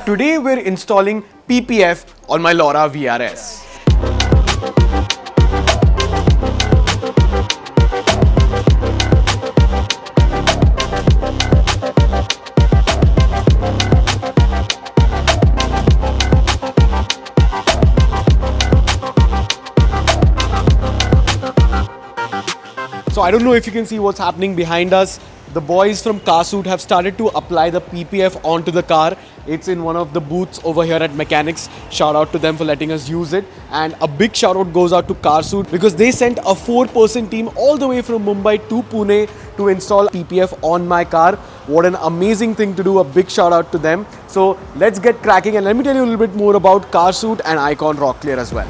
Today we're installing PPF on my Laura VRS. So I don't know if you can see what's happening behind us. The boys from Carsuit have started to apply the PPF onto the car. It's in one of the booths over here at Mechanics. Shout out to them for letting us use it. And a big shout out goes out to Carsuit because they sent a 4-person team all the way from Mumbai to Pune to install PPF on my car. What an amazing thing to do. A big shout out to them. So let's get cracking and let me tell you a little bit more about Carsuit and Icon Rock Clear as well.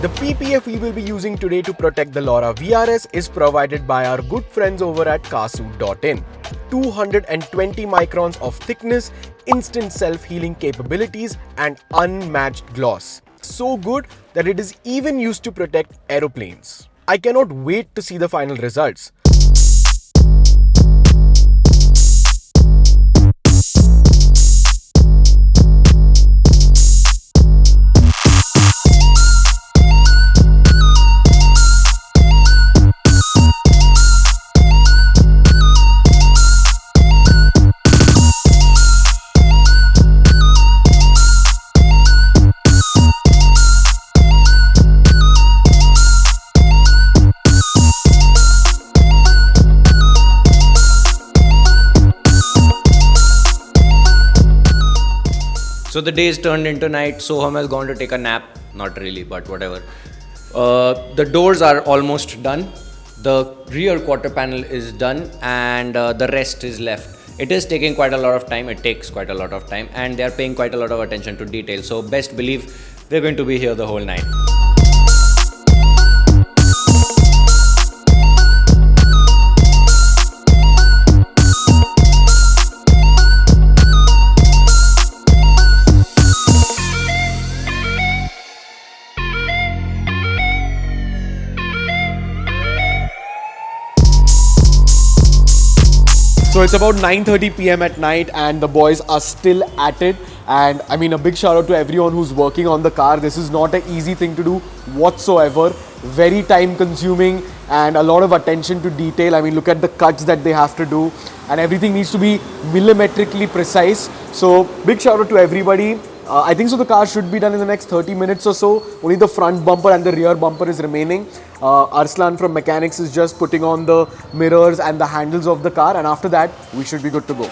The PPF we will be using today to protect the Laura VRS is provided by our good friends over at carsuit.in. 220 microns of thickness, instant self-healing capabilities and unmatched gloss. So good that it is even used to protect aeroplanes. I cannot wait to see the final results. So the days turned into night. Soham has gone to take a nap. Not really, but whatever. The doors are almost done. The rear quarter panel is done and the rest is left. It is taking quite a lot of time. It takes quite a lot of time and they are paying quite a lot of attention to detail. So best believe we're going to be here the whole night. So it's about 9:30 PM at night and the boys are still at it. And I mean, a big shout out to everyone who's working on the car. This is not an easy thing to do whatsoever. Very time consuming and a lot of attention to detail. I mean, look at the cuts that they have to do and everything needs to be millimetrically precise. So big shout out to everybody. I think so the car should be done in the next 30 minutes or so. Only the front bumper and the rear bumper is remaining. Arslan from Mechanics is just putting on the mirrors and the handles of the car, and after that we should be good to go.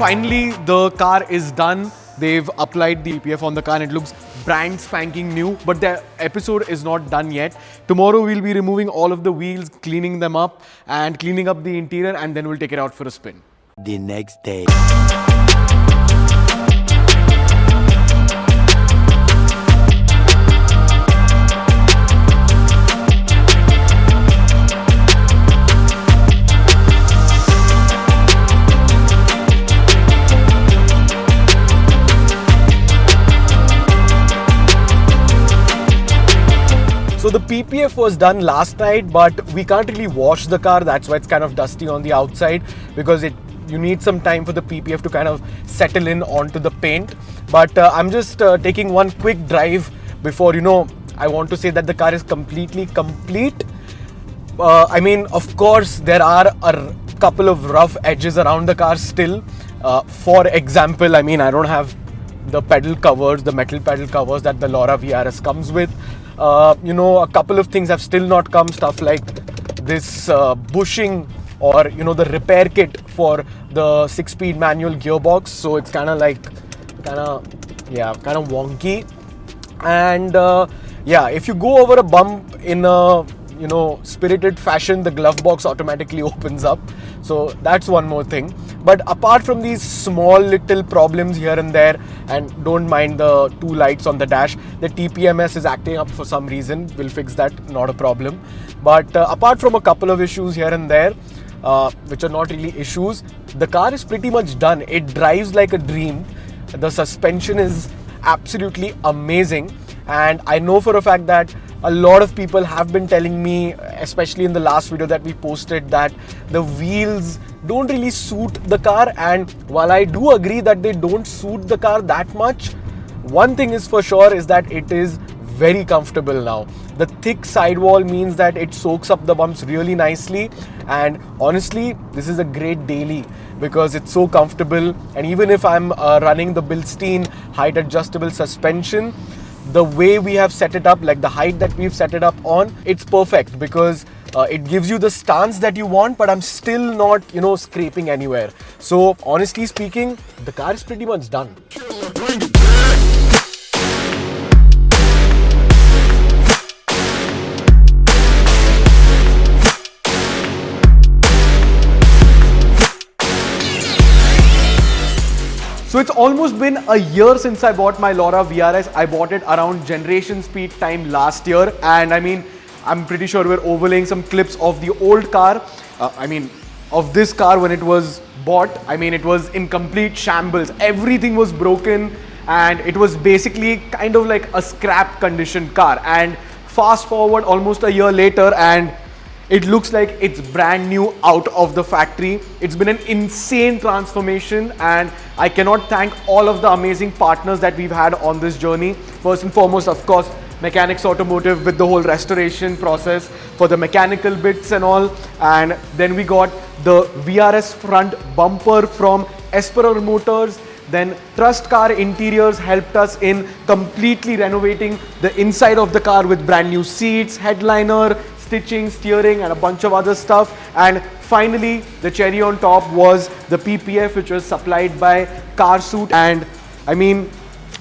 Finally, the car is done. They've applied the PPF on the car and it looks brand spanking new, but the episode is not done yet. Tomorrow we'll be removing all of the wheels, cleaning them up and cleaning up the interior, and then we'll take it out for a spin. The next day. So the PPF was done last night, but we can't really wash the car. That's why it's kind of dusty on the outside, because you need some time for the PPF to kind of settle in onto the paint. But I'm just taking one quick drive before, I want to say that the car is completely complete. I mean, of course, there are a couple of rough edges around the car still. For example, I mean, I don't have the pedal covers, the metal pedal covers that the Laura VRS comes with. You know, a couple of things have still not come, stuff like this bushing, or you know, the repair kit for the 6-speed manual gearbox. So it's kind of wonky. And yeah, if you go over a bump in a, you know, spirited fashion, the glove box automatically opens up. So that's one more thing. But apart from these small little problems here and there, and don't mind the 2 lights on the dash, the TPMS is acting up for some reason. We'll fix that, not a problem. But apart from a couple of issues here and there, which are not really issues, the car is pretty much done. It drives like a dream. The suspension is absolutely amazing, and I know for a fact that a lot of people have been telling me, especially in the last video that we posted, that the wheels don't really suit the car. And while I do agree that they don't suit the car that much, one thing is for sure is that it is very comfortable now. The thick sidewall means that it soaks up the bumps really nicely, and honestly, this is a great daily because it's so comfortable. And even if I'm running the Bilstein height adjustable suspension, the way we have set it up, like the height that we've set it up on, it's perfect because it gives you the stance that you want, but I'm still not, you know, scraping anywhere. So honestly speaking, the car is pretty much done. So it's almost been a year since I bought my Laura VRS. I bought it around generation speed time last year, and I mean, I'm pretty sure we're overlaying some clips of the old car. Of this car when it was bought. I mean, it was in complete shambles. Everything was broken, and it was basically kind of like a scrap condition car. And fast forward almost a year later, and it looks like it's brand new out of the factory. It's been an insane transformation, and I cannot thank all of the amazing partners that we've had on this journey. First and foremost, of course, Mechanics Automotive with the whole restoration process for the mechanical bits and all. And then we got the VRS front bumper from Esperor Motors. Then Trust Car Interiors helped us in completely renovating the inside of the car with brand new seats, headliner, stitching, steering, and a bunch of other stuff. And finally, the cherry on top was the PPF, which was supplied by Car Suit. And I mean,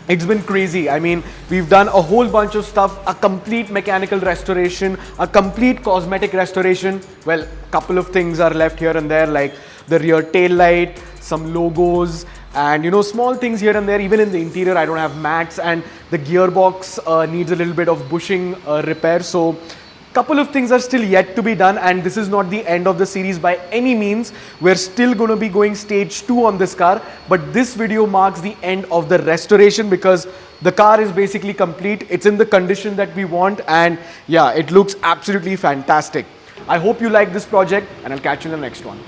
it's been crazy. I mean, we've done a whole bunch of stuff, a complete mechanical restoration, a complete cosmetic restoration. Well, a couple of things are left here and there, like the rear tail light, some logos, and you know, small things here and there. Even in the interior, I don't have mats, and the gearbox needs a little bit of bushing repair. So couple of things are still yet to be done, and this is not the end of the series by any means. We're still going to be going stage 2 on this car, but this video marks the end of the restoration because the car is basically complete. It's in the condition that we want, and yeah, it looks absolutely fantastic. I hope you like this project, and I'll catch you in the next one.